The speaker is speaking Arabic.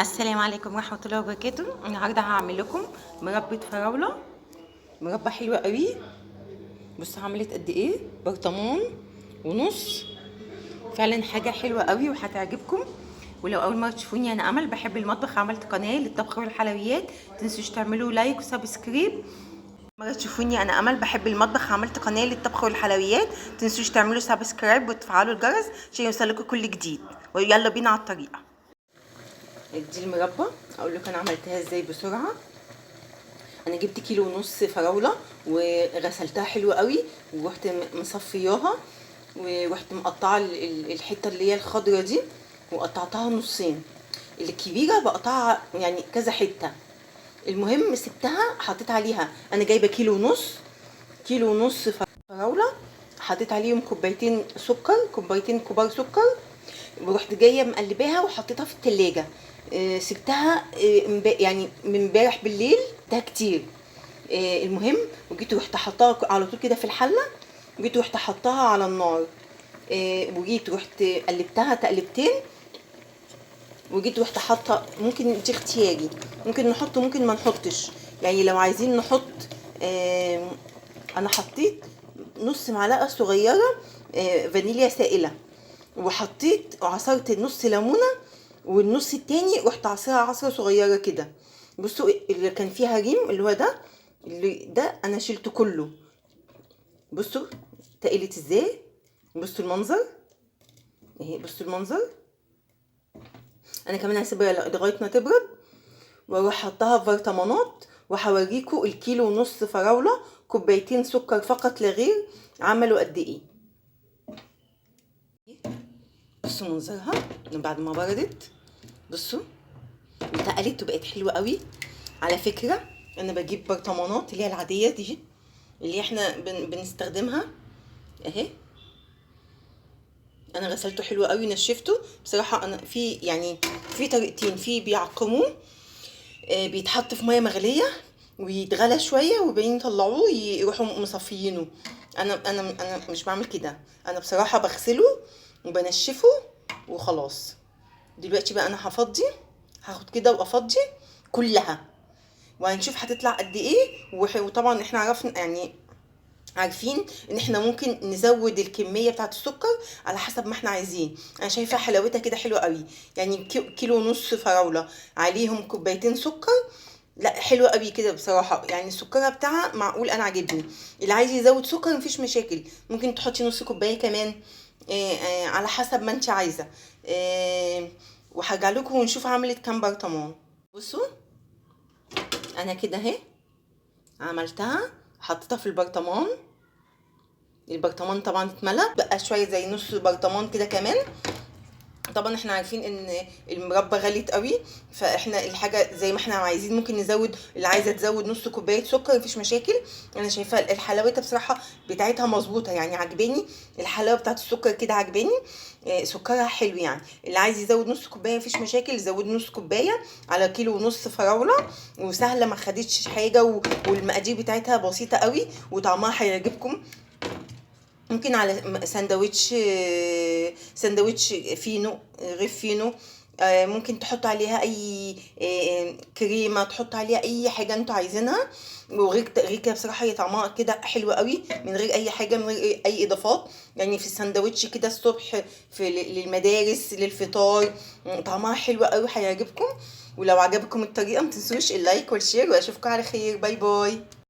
السلام عليكم ورحمة الله وبركاته. النهارده هعمل لكم مربى فراولة. مربى حلوة قوي. بصوا عملت قد ايه، برطمان ونص. فعلا حاجة حلوة قوي وهتعجبكم. ولو اول مرة تشوفوني، انا امل بحب المطبخ، عملت قناة للطبخ والحلويات، متنسوش تعملوا لايك وسبسكرايب. مرة تشوفوني، انا امل بحب المطبخ، عملت قناة للطبخ والحلويات، متنسوش تعملوا سبسكرايب وتفعلوا الجرس عشان يوصلكوا كل جديد. ويلا بينا على الطريقة. دي المربى، اقول لكم انا عملتها ازاي بسرعه. انا جبت كيلو ونص فراوله وغسلتها حلو قوي، ورحت مصفياها، ورحت مقطعه الحته اللي هي الخضره دي، وقطعتها نصين. الكبيره بقطعها يعني كذا حته. المهم سبتها، حطيت عليها، انا جايبه كيلو ونص فراوله، حطيت عليهم كوبايتين سكر، كوبايتين كبار سكر، ورحت جايه مقلباها وحطيتها في التلاجة. سبتها يعني من امبارح بالليل، ده كتير. المهم وجيت رحت حطاها على طول كده في الحله، وجيت رحت حطاها على النار. وجيت رحت قلبتها تقلبتين، وجيت رحت حاطه، ممكن دي اختياري، ممكن نحط ممكن ما نحطش، يعني لو عايزين نحط. انا حطيت نص معلقه صغيره فانيليا سائله، وحطيت وعصرت نص ليمونه، والنص التاني رحت عصرها عصره صغيره كده. بصوا اللي كان فيها ريم اللي هو ده، اللي ده انا شلته كله. بصوا تقلت ازاي، بصوا المنظر اهي، بصوا المنظر. انا كمان هسيبها لغايه ما تبرد، واروح حطها في برطمانات، وهوريكم الكيلو ونص فراوله كوبايتين سكر فقط لا غير عملوا قد ايه. بصوا منظرها من بعد ما بردت، بصوا اتقلت وبقت حلوه قوي. على فكره انا بجيب برطمانات اللي هي العاديه دي، اللي احنا بنستخدمها اهي. انا غسلته حلو قوي، نشفته بصراحه. انا في يعني في طريقتين، في بيعقموه، بيتحط في ميه مغليه ويتغلى شويه، وبعدين يطلعوه يروحوا مصفيينه. انا مش بعمل كده، انا بصراحه بغسله وبنشفه وخلاص. دلوقتي بقى انا هاخد كده وافضي كلها، وهنشوف هتطلع قد ايه. وطبعا احنا عرفنا يعني عارفين ان احنا ممكن نزود الكميه بتاعه السكر على حسب ما احنا عايزين. انا شايفه حلاوتها كده حلوه قوي، يعني كيلو ونص فراوله عليهم كوبايتين سكر. لا حلوه قوي كده بصراحه، يعني السكرها بتاعها معقول، انا عاجبني. اللي عايز يزود سكر مفيش مشاكل، ممكن تحطي نص كوبايه كمان، على حسب ما انت عايزه. وهرجع لكم ونشوف عملت كام برطمان. بصوا انا كده اهي عملتها، حطيتها في البرطمان. البرطمان طبعا اتملى، بقى شويه زي نص برطمان كده كمان. طبعا احنا عارفين ان المربى غليت قوي، فاحنا الحاجه زي ما احنا عايزين ممكن نزود. اللي عايزه تزود نص كوبايه سكر مفيش مشاكل. انا شايفه الحلاوه بصراحه بتاعتها مظبوطه، يعني عجباني الحلاوه بتاعت السكر كده، عجباني. سكرها حلو، يعني اللي عايز يزود نص كوبايه مفيش مشاكل، يزود نص كوبايه على كيلو ونص فراوله. وسهله، ما خدتش حاجه، والمقادير بتاعتها بسيطه قوي، وطعمها هيعجبكم. ممكن على سندوتش فينو، رغيف فينو، ممكن تحط عليها اي كريمه، تحط عليها اي حاجه انتوا عايزينها. وغير كده بصراحه هي طعمها كده حلو قوي، من غير اي حاجه، من غير اي اضافات. يعني في السندوتش كده الصبح، للمدارس، للفطار، طعمها حلو قوي، هيعجبكم. ولو عجبكم الطريقه متنسوش اللايك والشير، واشوفكم على خير. باي باي.